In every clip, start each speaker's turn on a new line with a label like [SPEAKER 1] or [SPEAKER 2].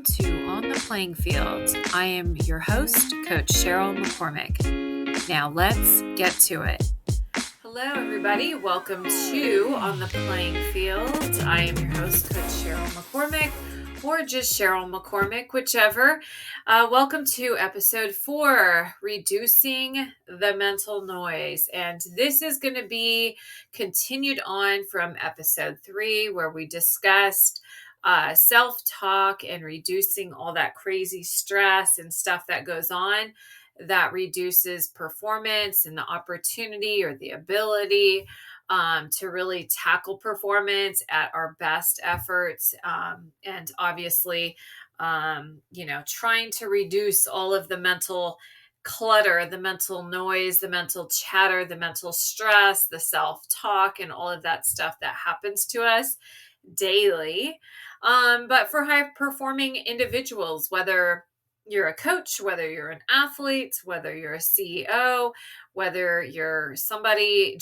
[SPEAKER 1] to On the Playing Field. I am your host, Coach Cheryl McCormick. Now let's get to it. Hello, everybody. Welcome to On the Playing Field. I am your host, Coach Cheryl McCormick, or just Cheryl McCormick, whichever. Welcome to episode 4, Reducing the Mental Noise. And this is going to be continued on from episode 3, where we discussed self-talk and reducing all that crazy stress and stuff that goes on that reduces performance and the opportunity or the ability to really tackle performance at our best efforts. And obviously, trying to reduce all of the mental clutter, the mental noise, the mental chatter, the mental stress, the self-talk, and all of that stuff that happens to us daily. But for high performing individuals, whether you're a coach, whether you're an athlete, whether you're a CEO, whether you're somebody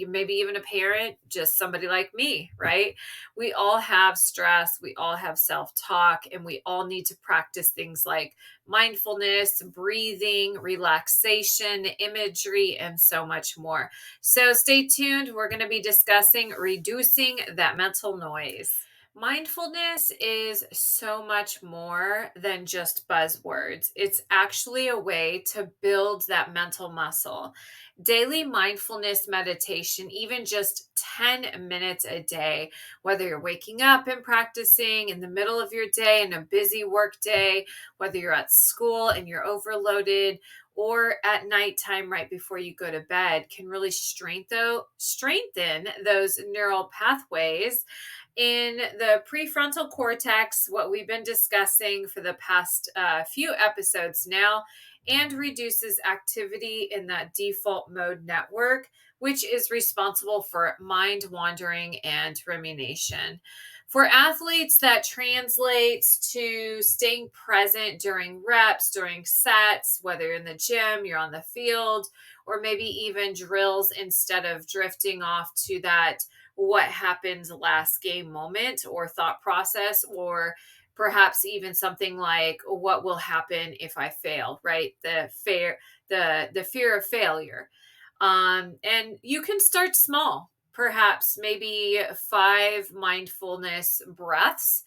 [SPEAKER 1] maybe even a parent, just somebody like me, right? We all have stress, we all have self-talk, and we all need to practice things like mindfulness, breathing, relaxation, imagery, and so much more. So stay tuned. We're going to be discussing reducing that mental noise. Mindfulness is so much more than just buzzwords. It's actually a way to build that mental muscle. Daily mindfulness meditation, even just 10 minutes a day, whether you're waking up and practicing in the middle of your day in a busy work day, whether you're at school and you're overloaded, or at nighttime right before you go to bed, can really strengthen those neural pathways in the prefrontal cortex, what we've been discussing for the past few episodes now, and reduces activity in that default mode network, which is responsible for mind wandering and rumination. For athletes, that translates to staying present during reps, during sets, whether you're in the gym, you're on the field, or maybe even drills, instead of drifting off to that what happened last game moment or thought process, or perhaps even something like what will happen if I fail, right? The fear of failure. And you can start small, perhaps maybe 5 mindfulness breaths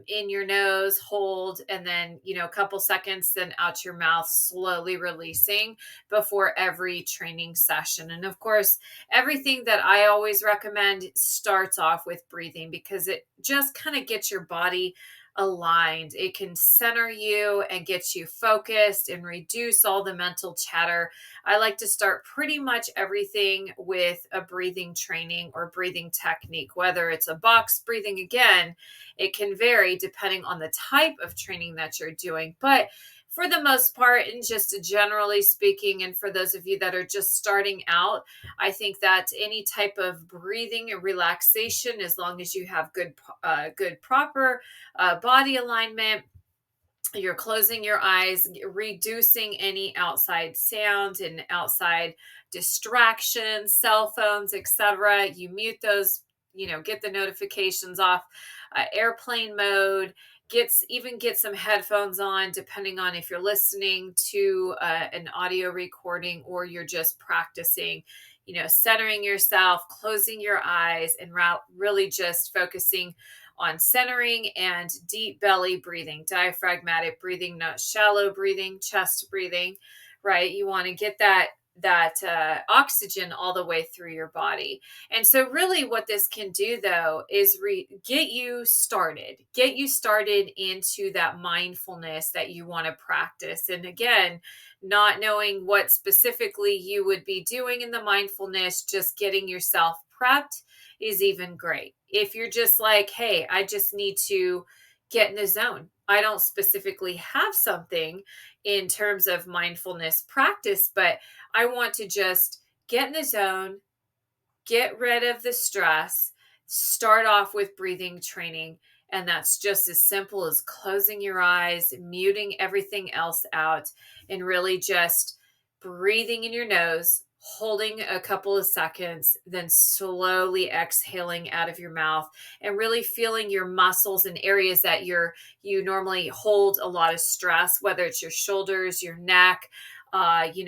[SPEAKER 1] in your nose, hold, and then, a couple seconds, then out your mouth, slowly releasing before every training session. And of course, everything that I always recommend starts off with breathing, because it just kind of gets your body aligned. It can center you and get you focused and reduce all the mental chatter. I like to start pretty much everything with a breathing training or breathing technique, whether it's a box breathing. Again, it can vary depending on the type of training that you're doing. But for the most part, and just generally speaking, and for those of you that are just starting out, I think that any type of breathing and relaxation, as long as you have good proper body alignment, you're closing your eyes, reducing any outside sound and outside distractions, cell phones, etc. You mute those, get the notifications off, airplane mode. Get some headphones on, depending on if you're listening to an audio recording or you're just practicing, centering yourself, closing your eyes, and really just focusing on centering and deep belly breathing, diaphragmatic breathing, not shallow breathing, chest breathing, right? You want to get that oxygen all the way through your body. And so really what this can do, though, is get you started into that mindfulness that you want to practice. And again, not knowing what specifically you would be doing in the mindfulness, just getting yourself prepped is even great. If you're just like, hey, I just need to get in the zone, I don't specifically have something in terms of mindfulness practice, but I want to just get in the zone, get rid of the stress, start off with breathing training. And that's just as simple as closing your eyes, muting everything else out, and really just breathing in your nose, holding a couple of seconds, then slowly exhaling out of your mouth and really feeling your muscles in areas that you normally hold a lot of stress, whether it's your shoulders, your neck, in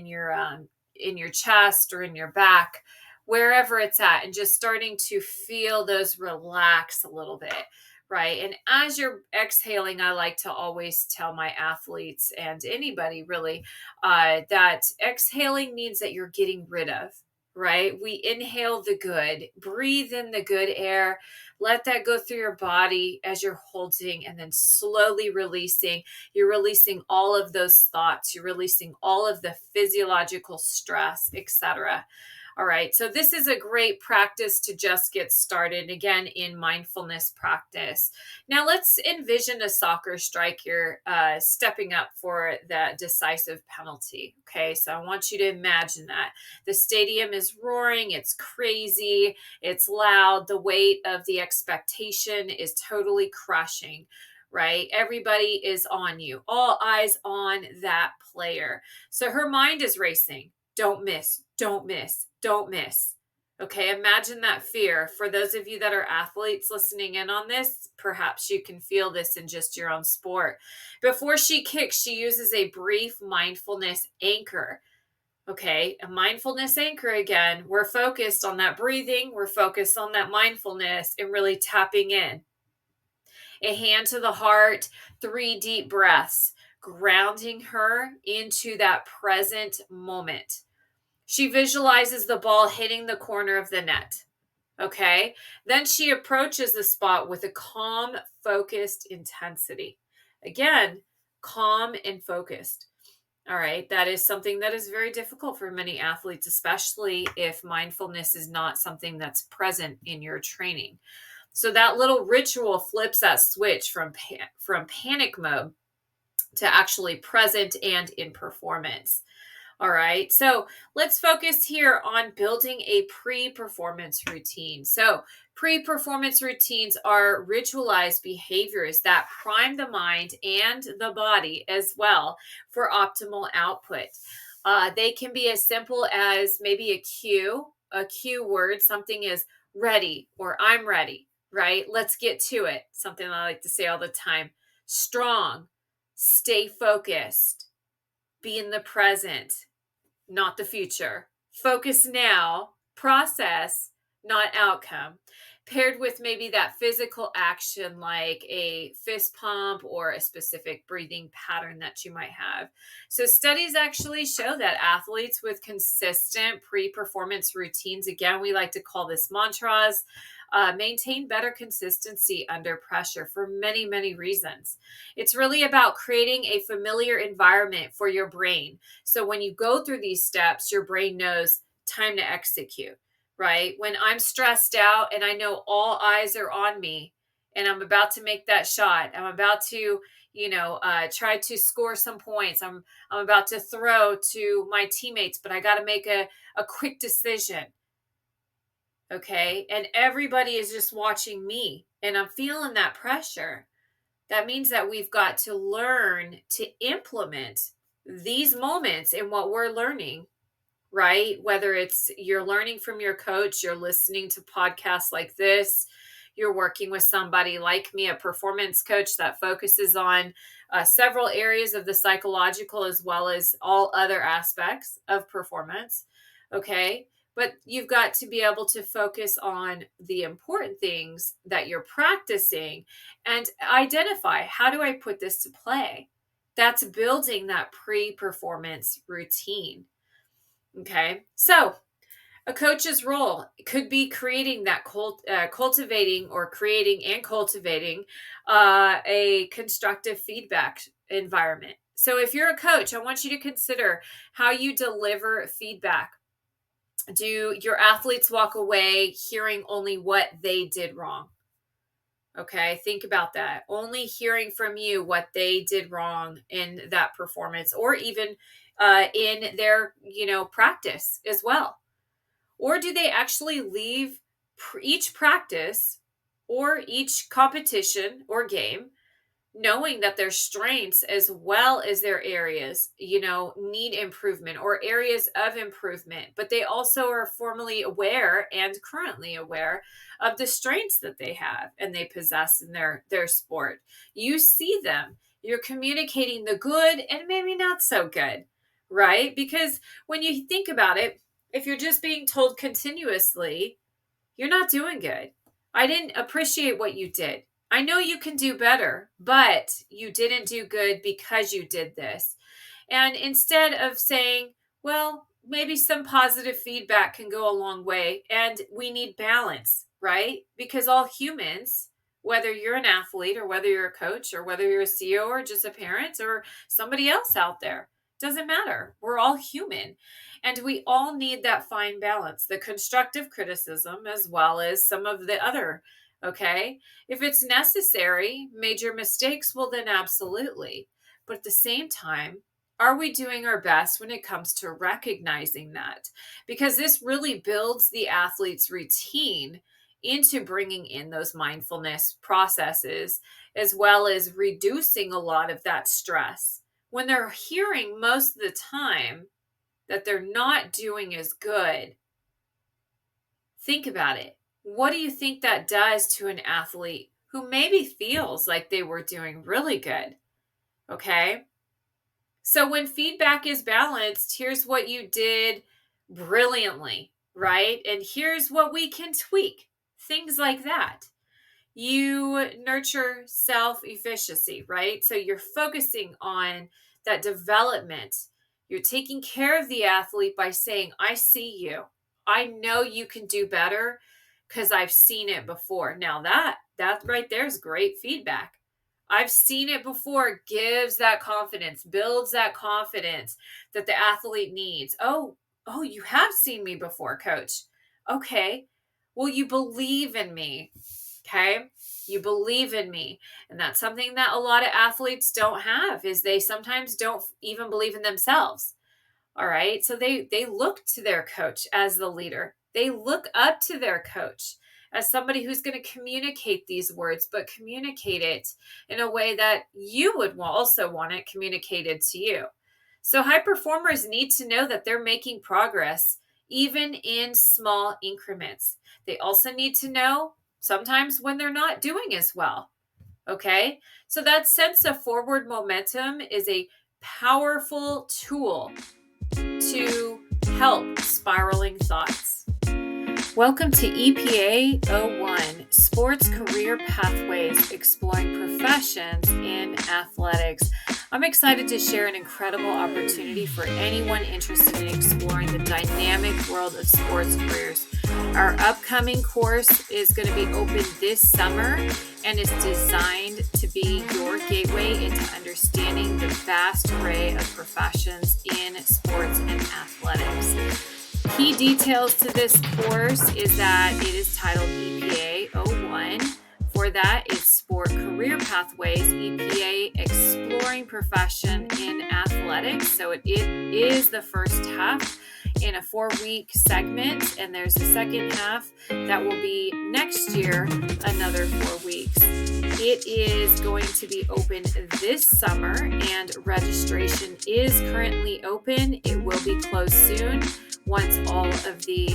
[SPEAKER 1] your chest or in your back, wherever it's at, and just starting to feel those relax a little bit. Right. And as you're exhaling, I like to always tell my athletes and anybody really that exhaling means that you're getting rid of, right? We inhale the good, breathe in the good air, let that go through your body as you're holding, and then slowly releasing. You're releasing all of those thoughts, you're releasing all of the physiological stress, etc. All right, so this is a great practice to just get started again in mindfulness practice. Now let's envision a soccer striker stepping up for that decisive penalty. Okay, so I want you to imagine that the stadium is roaring, it's crazy, it's loud, the weight of the expectation is totally crushing. Right? Everybody is on you, all eyes on that player. So her mind is racing. Don't miss, don't miss, don't miss. Okay, imagine that fear. For those of you that are athletes listening in on this, perhaps you can feel this in just your own sport. Before she kicks, she uses a brief mindfulness anchor. Okay, a mindfulness anchor again. We're focused on that breathing, we're focused on that mindfulness and really tapping in. A hand to the heart, 3 deep breaths, grounding her into that present moment. She visualizes the ball hitting the corner of the net. Okay. Then she approaches the spot with a calm, focused intensity. Again, calm and focused. All right. That is something that is very difficult for many athletes, especially if mindfulness is not something that's present in your training. So that little ritual flips that switch from panic mode to actually present and in performance. All right, so let's focus here on building a pre-performance routine. So pre-performance routines are ritualized behaviors that prime the mind and the body as well for optimal output. They can be as simple as maybe a cue word. Something is ready or I'm ready, right? Let's get to it. Something I like to say all the time. Strong, stay focused, be in the present, not the future. Focus now, process, not outcome. Paired with maybe that physical action like a fist pump or a specific breathing pattern that you might have. So, studies actually show that athletes with consistent pre performance routines, again, we like to call this mantras, maintain better consistency under pressure for many, many reasons. It's really about creating a familiar environment for your brain. So when you go through these steps, your brain knows time to execute, right? When I'm stressed out and I know all eyes are on me and I'm about to make that shot, I'm about to, try to score some points. I'm about to throw to my teammates, but I got to make a quick decision. Okay. And everybody is just watching me and I'm feeling that pressure. That means that we've got to learn to implement these moments in what we're learning, right? Whether it's you're learning from your coach, you're listening to podcasts like this, you're working with somebody like me, a performance coach that focuses on several areas of the psychological as well as all other aspects of performance. Okay. But you've got to be able to focus on the important things that you're practicing and identify, how do I put this to play? That's building that pre-performance routine. Okay. So a coach's role could be creating that cultivating and cultivating a constructive feedback environment. So if you're a coach, I want you to consider how you deliver feedback. Do your athletes walk away hearing only what they did wrong? Okay, think about that. Only hearing from you what they did wrong in that performance or even in their, practice as well. Or do they actually leave each practice or each competition or game knowing that their strengths as well as their areas, need improvement or areas of improvement, but they also are formally aware and currently aware of the strengths that they have and they possess in their sport. You see them, you're communicating the good and maybe not so good, right? Because when you think about it, if you're just being told continuously, you're not doing good. I didn't appreciate what you did. I know you can do better, but you didn't do good because you did this. And instead of saying, well, maybe some positive feedback can go a long way, and we need balance, right? Because all humans, whether you're an athlete or whether you're a coach or whether you're a CEO or just a parent or somebody else out there, doesn't matter. We're all human. And we all need that fine balance, the constructive criticism as well as some of the other, okay? If it's necessary, major mistakes, well, then absolutely. But at the same time, are we doing our best when it comes to recognizing that? Because this really builds the athlete's routine into bringing in those mindfulness processes, as well as reducing a lot of that stress. When they're hearing most of the time that they're not doing as good, think about it. What do you think that does to an athlete who maybe feels like they were doing really good? Okay. So when feedback is balanced, here's what you did brilliantly, right? And here's what we can tweak. Things like that. You nurture self-efficacy, right? So you're focusing on that development. You're taking care of the athlete by saying, I see you. I know you can do better because I've seen it before. Now that right there is great feedback. I've seen it before, gives that confidence, builds that confidence that the athlete needs. Oh, you have seen me before, coach. Okay. Well, you believe in me. Okay. You believe in me. And that's something that a lot of athletes don't have, is they sometimes don't even believe in themselves. All right. So they look to their coach as the leader. They look up to their coach as somebody who's going to communicate these words, but communicate it in a way that you would also want it communicated to you. So high performers need to know that they're making progress, even in small increments. They also need to know sometimes when they're not doing as well. Okay. So that sense of forward momentum is a powerful tool to help spiraling thoughts. Welcome to EPA 01, Sports Career Pathways, Exploring Professions in Athletics. I'm excited to share an incredible opportunity for anyone interested in exploring the dynamic world of sports careers. Our upcoming course is going to be open this summer and is designed to be your gateway into understanding the vast array of professions in sports and athletics. Key details to this course is that it is titled EPA 01. For that, it's Sport Career Pathways, EPA Exploring Profession in Athletics. So it is the first half in a 4-week segment, and there's a second half that will be next year, another 4 weeks. It is going to be open this summer, and registration is currently open. It will be closed soon once all of the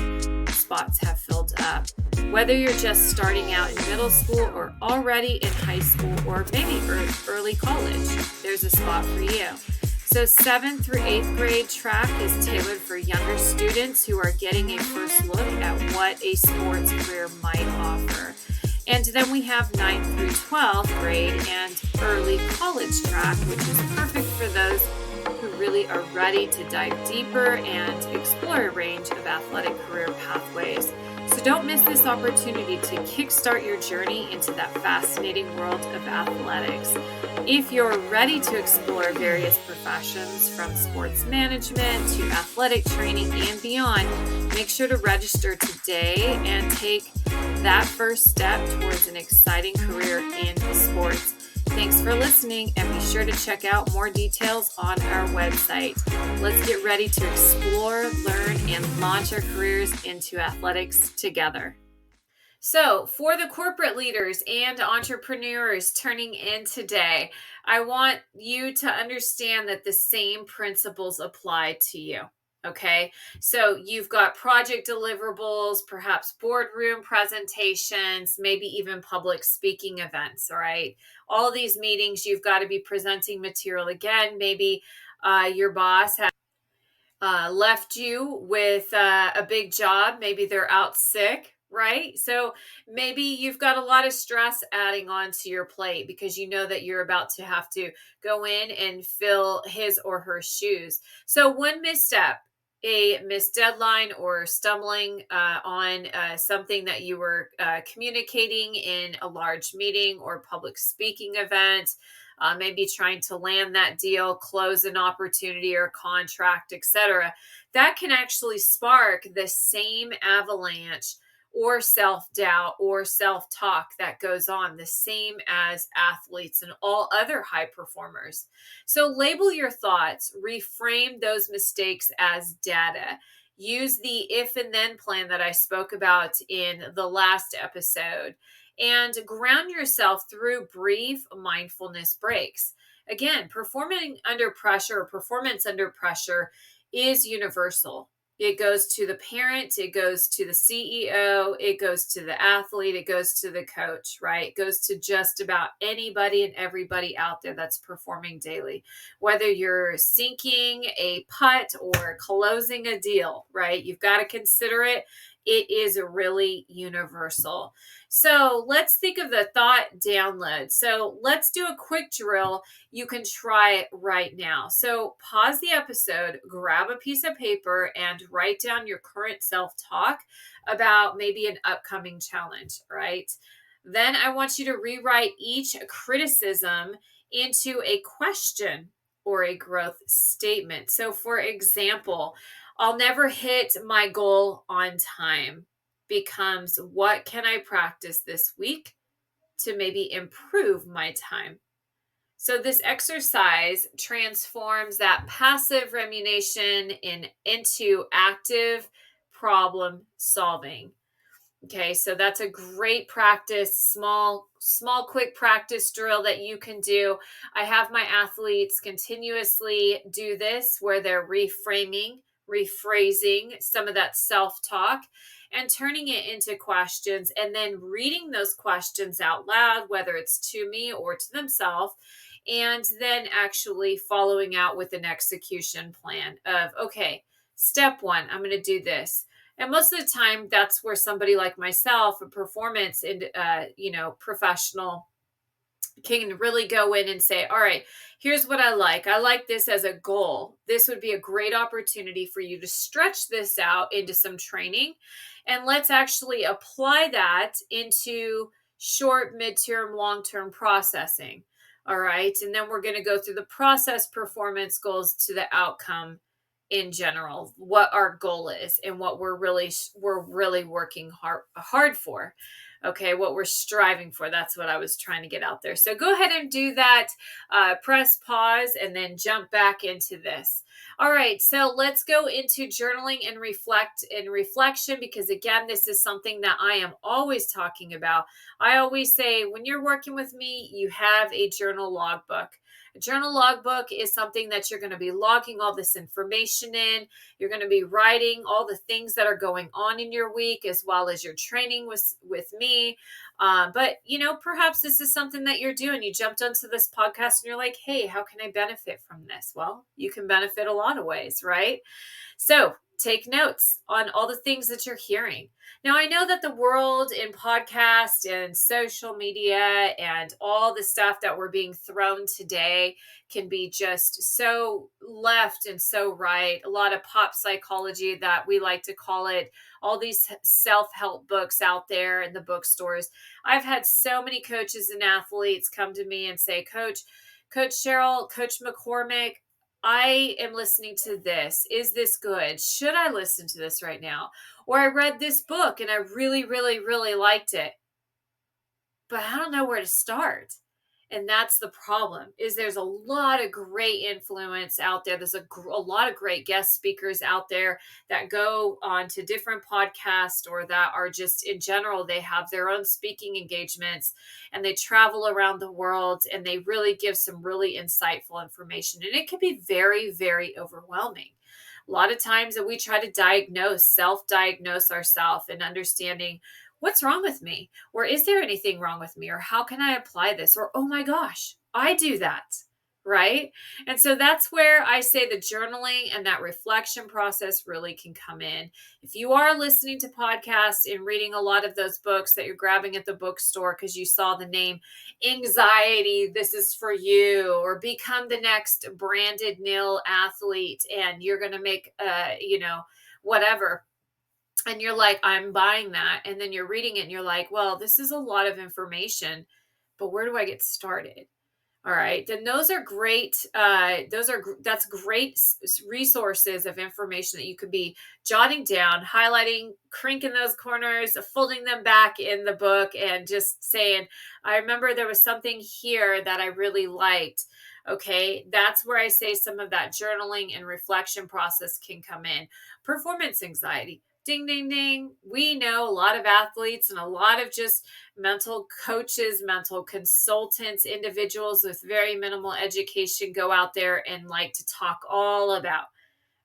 [SPEAKER 1] spots have filled up. Whether you're just starting out in middle school or already in high school or maybe early college, there's a spot for you. So 7th through 8th grade track is tailored for younger students who are getting a first look at what a sports career might offer. And then we have 9th through 12th grade and early college track, which is perfect for those who really are ready to dive deeper and explore a range of athletic career pathways. So don't miss this opportunity to kickstart your journey into that fascinating world of athletics. If you're ready to explore various professions from sports management to athletic training and beyond, make sure to register today and take that first step towards an exciting career in sports. Thanks for listening, and be sure to check out more details on our website. Let's get ready to explore, learn, and launch our careers into athletics together. So, for the corporate leaders and entrepreneurs turning in today, I want you to understand that the same principles apply to you. Okay. So, you've got project deliverables, perhaps boardroom presentations, maybe even public speaking events. All right. All these meetings, you've got to be presenting material again. Maybe your boss has left you with a big job. Maybe they're out sick, right? So maybe you've got a lot of stress adding on to your plate because you know that you're about to have to go in and fill his or her shoes. So one misstep, a missed deadline or stumbling on something that you were communicating in a large meeting or public speaking event, maybe trying to land that deal, close an opportunity or contract, etc. That can actually spark the same avalanche or self doubt or self talk that goes on, the same as athletes and all other high performers. So label your thoughts, reframe those mistakes as data. Use the if and then plan that I spoke about in the last episode and ground yourself through brief mindfulness breaks. Again, performing under pressure or performance under pressure is universal. It goes to the parent, it goes to the CEO, it goes to the athlete, it goes to the coach, right? It goes to just about anybody and everybody out there that's performing daily. Whether you're sinking a putt or closing a deal, right? You've got to consider it. It is really universal. So let's think of the thought download. So let's do a quick drill you can try right now. So pause the episode, grab a piece of paper, and write down your current self talk about maybe an upcoming challenge, right? Then I want you to rewrite each criticism into a question or a growth statement. So, for example, I'll never hit my goal on time becomes what can I practice this week to maybe improve my time? So this exercise transforms that passive rumination into active problem solving. Okay, so that's a great practice, small, quick practice drill that you can do. I have my athletes continuously do this where they're reframing, rephrasing some of that self talk and turning it into questions and then reading those questions out loud, whether it's to me or to themselves. And then actually following out with an execution plan of, okay, step one, I'm going to do this, and most of the time, that's where somebody like myself, a performance and professional, can really go in and say, all right, here's what I like. I like this as a goal. This would be a great opportunity for you to stretch this out into some training. And let's actually apply that into short, midterm, long term processing. All right. And then we're going to go through the process performance goals to the outcome in general, what our goal is and what we're really working hard for. Okay, what we're striving for. That's what I was trying to get out there. So go ahead and do that. Press pause and then jump back into this. All right, so let's go into journaling and reflection, because again, this is something that I am always talking about. I always say when you're working with me, you have a journal logbook. A journal logbook is something that you're going to be logging all this information in. You're going to be writing all the things that are going on in your week, as well as your training with me. But, perhaps this is something that you're doing. You jumped onto this podcast and you're like, hey, how can I benefit from this? Well, you can benefit a lot of ways, right? So take notes on all the things that you're hearing. Now, I know that the world in podcast and social media and all the stuff that we're being thrown today can be just so left and so right. A lot of pop psychology, that we like to call it, all these self-help books out there in the bookstores. I've had so many coaches and athletes come to me and say, Coach Cheryl, Coach McCormick, I am listening to this. Is this good? Should I listen to this right now? Or I read this book and I really, really, really liked it, but I don't know where to start. And that's the problem, is there's a lot of great influence out there. There's a lot of great guest speakers out there that go on to different podcasts, or that are just in general, they have their own speaking engagements and they travel around the world, and they really give some really insightful information. And it can be very, very overwhelming. A lot of times that we try to self-diagnose ourselves, and understanding what's wrong with me, or is there anything wrong with me, or how can I apply this, or oh my gosh, I do that, right? And so that's where I say the journaling and that reflection process really can come in. If you are listening to podcasts and reading a lot of those books that you're grabbing at the bookstore because you saw the name Anxiety, this is for you, or Become the Next Branded Nil Athlete, and you're going to make, whatever, and you're like, I'm buying that. And then you're reading it and you're like, well, this is a lot of information, but where do I get started? All right, then those are great. That's great resources of information that you could be jotting down, highlighting, crinking those corners, folding them back in the book, and just saying, I remember there was something here that I really liked. Okay, that's where I say some of that journaling and reflection process can come in. Performance anxiety. Ding, ding, ding. We know a lot of athletes and a lot of just mental coaches, mental consultants, individuals with very minimal education go out there and like to talk all about.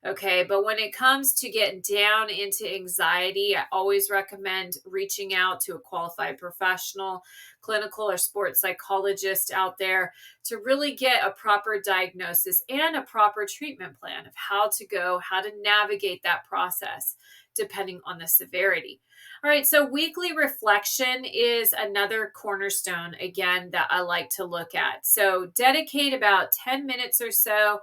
[SPEAKER 1] Okay, but when it comes to getting down into anxiety, I always recommend reaching out to a qualified professional, clinical or sports psychologist out there, to really get a proper diagnosis and a proper treatment plan of how to go, how to navigate that process, depending on the severity. All right, so weekly reflection is another cornerstone, again, that I like to look at. So dedicate about 10 minutes or so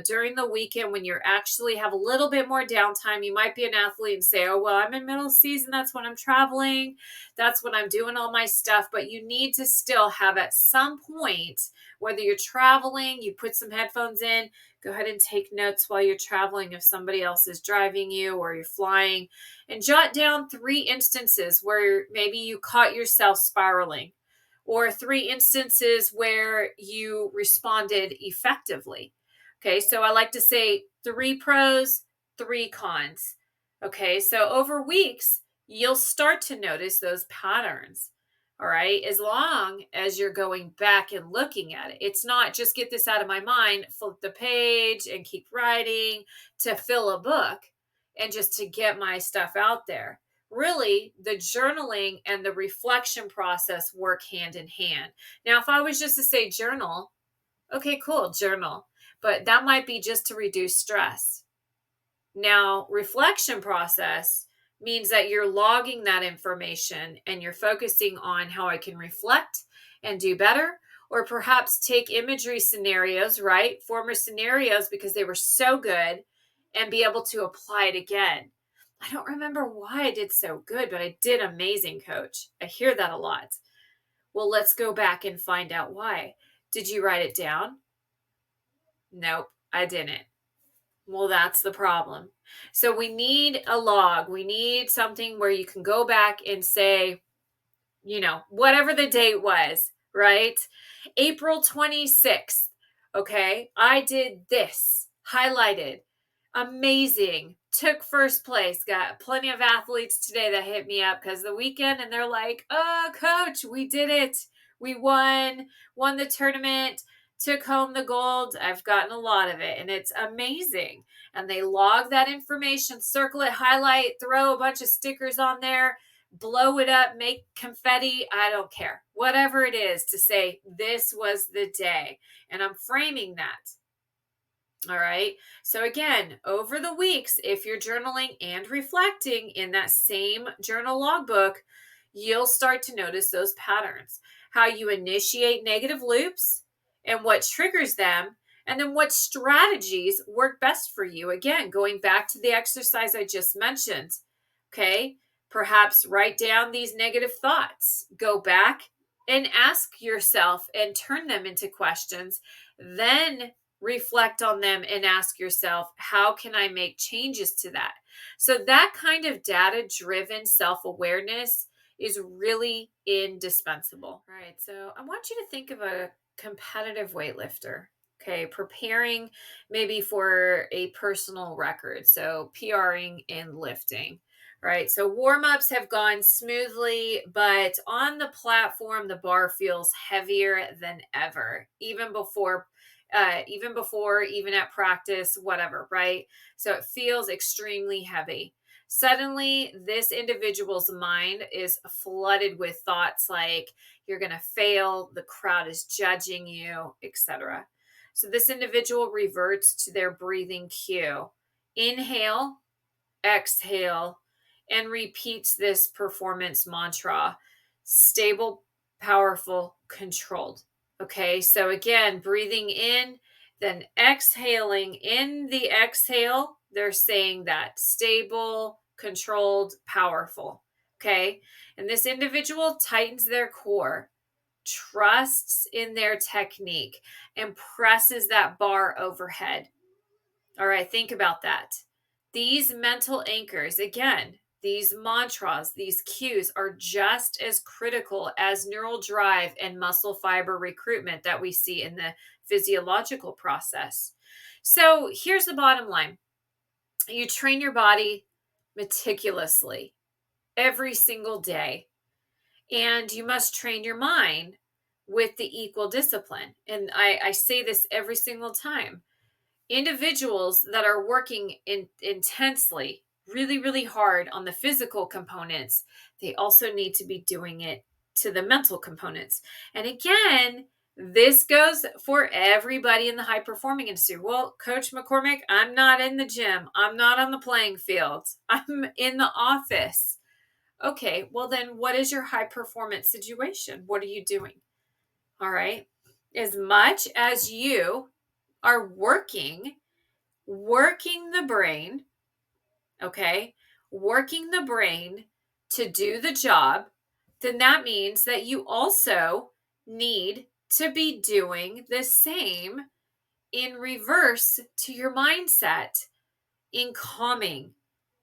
[SPEAKER 1] during the weekend, when you're actually have a little bit more downtime. You might be an athlete and say, oh, well, I'm in middle season. That's when I'm traveling. That's when I'm doing all my stuff. But you need to still have, at some point, whether you're traveling, you put some headphones in, go ahead and take notes while you're traveling if somebody else is driving you or you're flying, and jot down 3 instances where maybe you caught yourself spiraling, or 3 instances where you responded effectively. Okay, so I like to say 3 pros, 3 cons. Okay, so over weeks, you'll start to notice those patterns. All right, as long as you're going back and looking at it. It's not just get this out of my mind, flip the page and keep writing to fill a book and just to get my stuff out there. Really, the journaling and the reflection process work hand in hand. Now, if I was just to say journal, okay, cool, journal, but that might be just to reduce stress. Now, reflection process means that you're logging that information and you're focusing on how I can reflect and do better, or perhaps take imagery scenarios, right? Former scenarios, because they were so good, and be able to apply it again. I don't remember why I did so good, but I did amazing, coach. I hear that a lot. Well, let's go back and find out why. Did you write it down? Nope, I didn't. Well, that's the problem. So we need a log. We need something where you can go back and say, whatever the date was, right? April 26th. Okay, I did this, highlighted. Amazing. Took first place. Got plenty of athletes today that hit me up because the weekend, and they're like, oh, coach, we did it. We won the tournament, took home the gold. I've gotten a lot of it, and it's amazing. And they log that information, circle it, highlight, throw a bunch of stickers on there, blow it up, make confetti. I don't care. Whatever it is, to say this was the day. And I'm framing that. All right. So again, over the weeks, if you're journaling and reflecting in that same journal logbook, you'll start to notice those patterns, how you initiate negative loops and what triggers them, and then what strategies work best for you. Again, going back to the exercise I just mentioned. Okay. Perhaps write down these negative thoughts, go back and ask yourself and turn them into questions, then reflect on them and ask yourself, how can I make changes to that? So that kind of data-driven self-awareness is really indispensable. All right, so I want you to think of a competitive weightlifter. Okay, preparing maybe for a personal record, so PRing in lifting. Right, so warm-ups have gone smoothly, but on the platform, the bar feels heavier than ever, even at practice, whatever, right? So it feels extremely heavy. Suddenly, this individual's mind is flooded with thoughts like you're going to fail, the crowd is judging you, etc. So this individual reverts to their breathing cue. Inhale, exhale, and repeats this performance mantra: stable, powerful, controlled. Okay, so again, breathing in, then exhaling. In the exhale, they're saying that stable, controlled, powerful. Okay, and this individual tightens their core, trusts in their technique, and presses that bar overhead. All right, think about that. These mental anchors, again, these mantras, these cues are just as critical as neural drive and muscle fiber recruitment that we see in the physiological process. So here's the bottom line: you train your body meticulously every single day, and you must train your mind with the equal discipline. And I say this every single time. Individuals that are working intensely, really, really hard on the physical components, they also need to be doing it to the mental components. And again, this goes for everybody in the high performing industry. Well, Coach McCormick, I'm not in the gym. I'm not on the playing field. I'm in the office. Okay, well, then what is your high performance situation? What are you doing? All right. As much as you are working the brain, okay, working the brain to do the job, then that means that you also need to be doing the same in reverse to your mindset, in calming,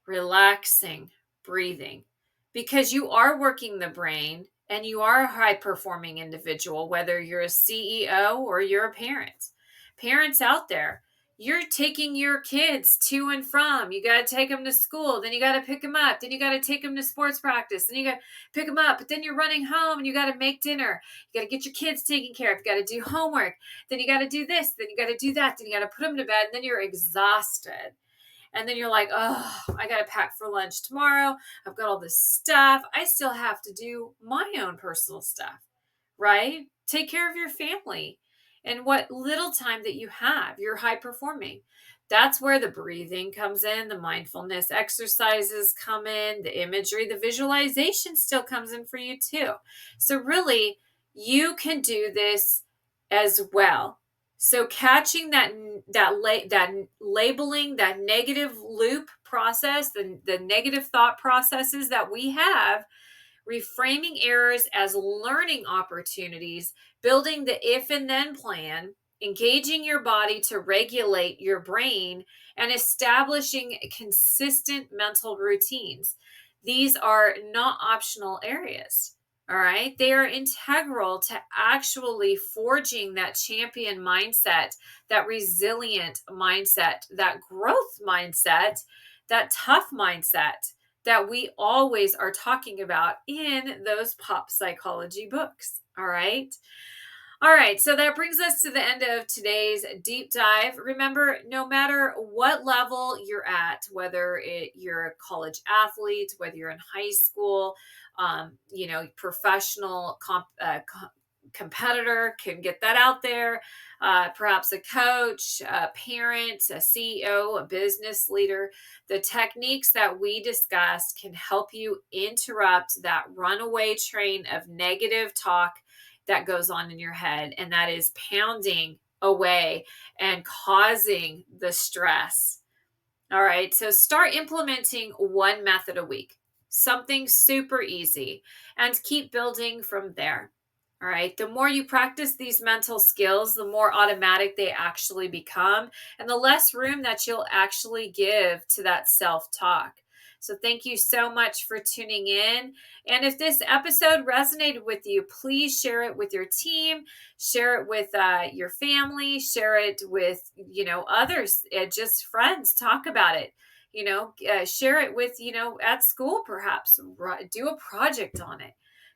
[SPEAKER 1] relaxing, breathing, because you are working the brain and you are a high performing individual, whether you're a CEO or you're a parent. Parents out there, you're taking your kids to and from. You got to take them to school, then you got to pick them up, then you got to take them to sports practice, then you got to pick them up, but then you're running home and you got to make dinner. You got to get your kids taken care of. You got to do homework, then you got to do this, then you got to do that, then you got to put them to bed, and then you're exhausted. And then you're like, oh, I got to pack for lunch tomorrow. I've got all this stuff. I still have to do my own personal stuff, right? Take care of your family and what little time that you have. You're high performing. That's where the breathing comes in, the mindfulness exercises come in, the imagery, the visualization still comes in for you too. So really, you can do this as well. So catching that labeling, that negative loop process, the negative thought processes that we have, reframing errors as learning opportunities, building the if and then plan, engaging your body to regulate your brain, and establishing consistent mental routines. These are not optional areas. All right. They are integral to actually forging that champion mindset, that resilient mindset, that growth mindset, that tough mindset that we always are talking about in those pop psychology books. All right. All right. So that brings us to the end of today's deep dive. Remember, no matter what level you're at, whether you're a college athlete, whether you're in high school, professional competitor, can get that out there. Perhaps a coach, a parent, a CEO, a business leader. The techniques that we discussed can help you interrupt that runaway train of negative talk that goes on in your head, and that is pounding away and causing the stress. All right, so start implementing one method a week, something super easy, and keep building from there. All right, the more you practice these mental skills, the more automatic they actually become, and the less room that you'll actually give to that self talk. So thank you so much for tuning in. And if this episode resonated with you, please share it with your team, share it with your family, share it with, others, just friends. Talk about it. Share it with, at school, perhaps. Do a project on it.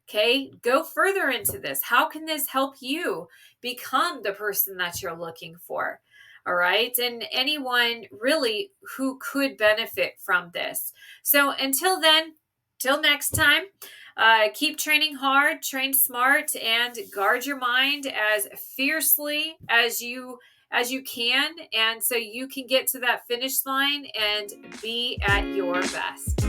[SPEAKER 1] Okay, go further into this. How can this help you become the person that you're looking for? All right, and anyone really who could benefit from this. So until then, till next time, keep training hard, train smart, and guard your mind as fiercely as you can, and so you can get to that finish line and be at your best.